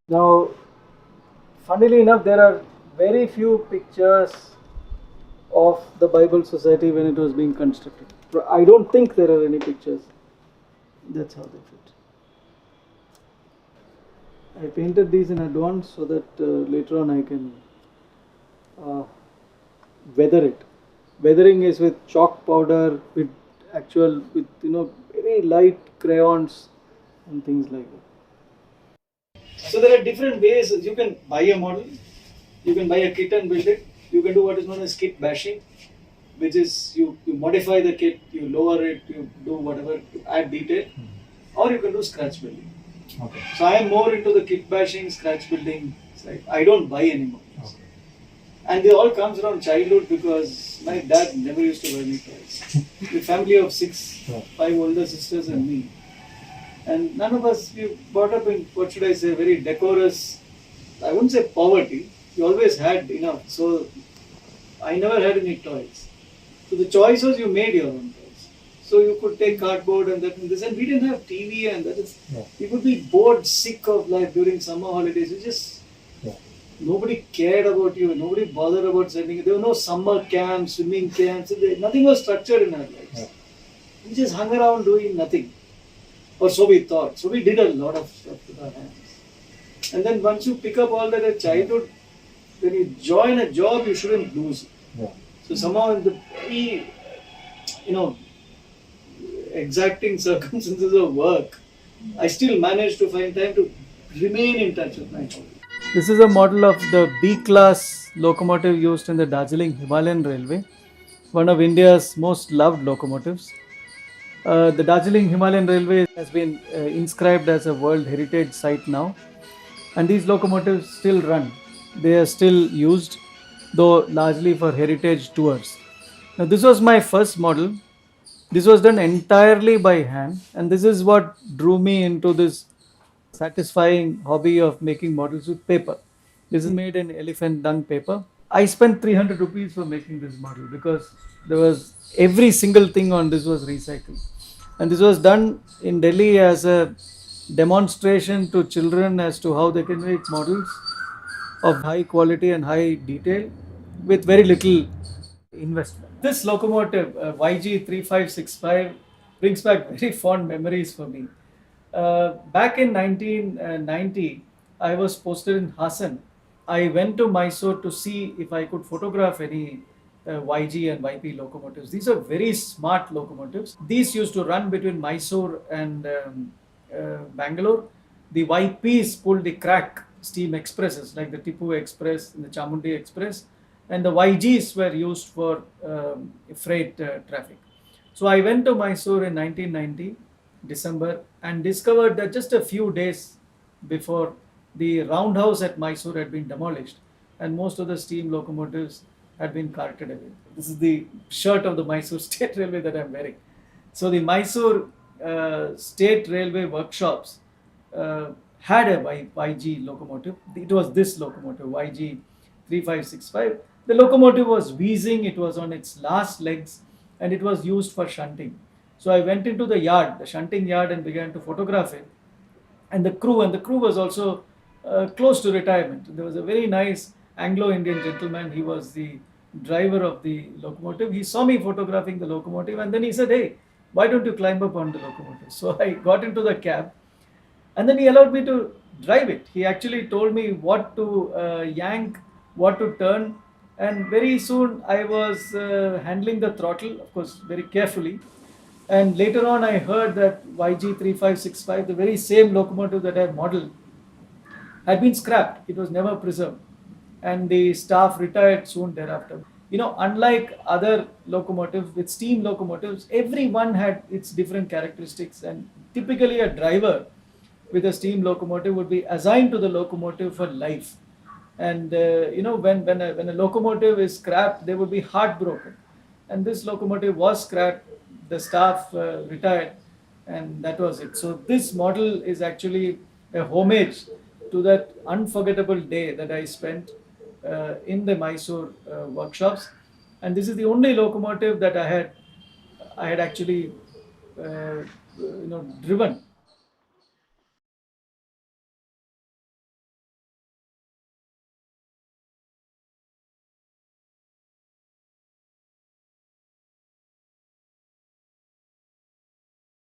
Now, funnily enough, there are very few pictures of the Bible Society when it was being constructed. I don't think there are any pictures. That's how they fit. I painted these in advance so that later on I can uh, weather it. Weathering is with chalk powder, with very light crayons and things like that. So there are different ways. You can buy a model, you can buy a kit and build it. You can do what is known as kit bashing, which is you modify the kit, you lower it, you do whatever, you add detail, or you can do scratch building. Okay. So I am more into the kit bashing, scratch building side. I don't buy anymore. Okay. And they all comes from childhood because my dad never used to buy me toys. The family of six, yeah. 5 older sisters and me. And none of us, we brought up in, what should I say, very decorous, I wouldn't say poverty. We always had enough. So I never had any toys. So the choice was you made your own toys. So you could take cardboard and that and this. And we didn't have TV and that is, yeah. We would be bored, sick of life during summer holidays. You just, yeah. Nobody cared about you. Nobody bothered about sending you. There were no summer camps, swimming camps. Nothing was structured in our lives. Yeah. We just hung around doing nothing. Or so we thought. So we did a lot of stuff with our hands. And then once you pick up all that at childhood, when you join a job, you shouldn't lose it. Yeah. So somehow in the very, exacting circumstances of work, I still managed to find time to remain in touch with my hobby. This is a model of the B-class locomotive used in the Darjeeling Himalayan Railway, one of India's most loved locomotives. The Darjeeling Himalayan Railway has been inscribed as a World Heritage Site now, and these locomotives still run. They are still used, though largely for heritage tours. Now, this was my first model. This was done entirely by hand, and this is what drew me into this satisfying hobby of making models with paper. This is made in elephant dung paper. I spent 300 rupees for making this model because there was every single thing on this was recycled. And this was done in Delhi as a demonstration to children as to how they can make models of high quality and high detail with very little investment. This locomotive, YG3565, brings back very fond memories for me. Back in 1990, I was posted in Hassan. I went to Mysore to see if I could photograph any YG and YP locomotives. These are very smart locomotives. These used to run between Mysore and Bangalore. The YPs pulled the crack steam expresses like the Tipu Express and the Chamundi Express, and the YGs were used for freight traffic. So I went to Mysore in 1990, December, and discovered that just a few days before, the roundhouse at Mysore had been demolished and most of the steam locomotives had been carted away. This is the shirt of the Mysore State Railway that I'm wearing. So the Mysore State Railway workshops had a YG locomotive. It was this locomotive, YG 3565. The locomotive was wheezing, it was on its last legs, and it was used for shunting. So I went into the yard, the shunting yard, and began to photograph it. And the crew was also close to retirement. There was a very nice Anglo-Indian gentleman. He was the driver of the locomotive. He saw me photographing the locomotive, and then he said, "Hey, why don't you climb up on the locomotive?" So I got into the cab, and then he allowed me to drive it. He actually told me what to yank, what to turn, and very soon I was handling the throttle, of course, very carefully. And later on, I heard that YG3565, the very same locomotive that I had modeled, had been scrapped. It was never preserved. And the staff retired soon thereafter. Unlike other locomotives, with steam locomotives, every one had its different characteristics. And typically, a driver with a steam locomotive would be assigned to the locomotive for life. And when a locomotive is scrapped, they would be heartbroken. And this locomotive was scrapped. The staff retired, and that was it. So this model is actually a homage to that unforgettable day that I spent in the Mysore workshops. And this is the only locomotive that I had actually driven.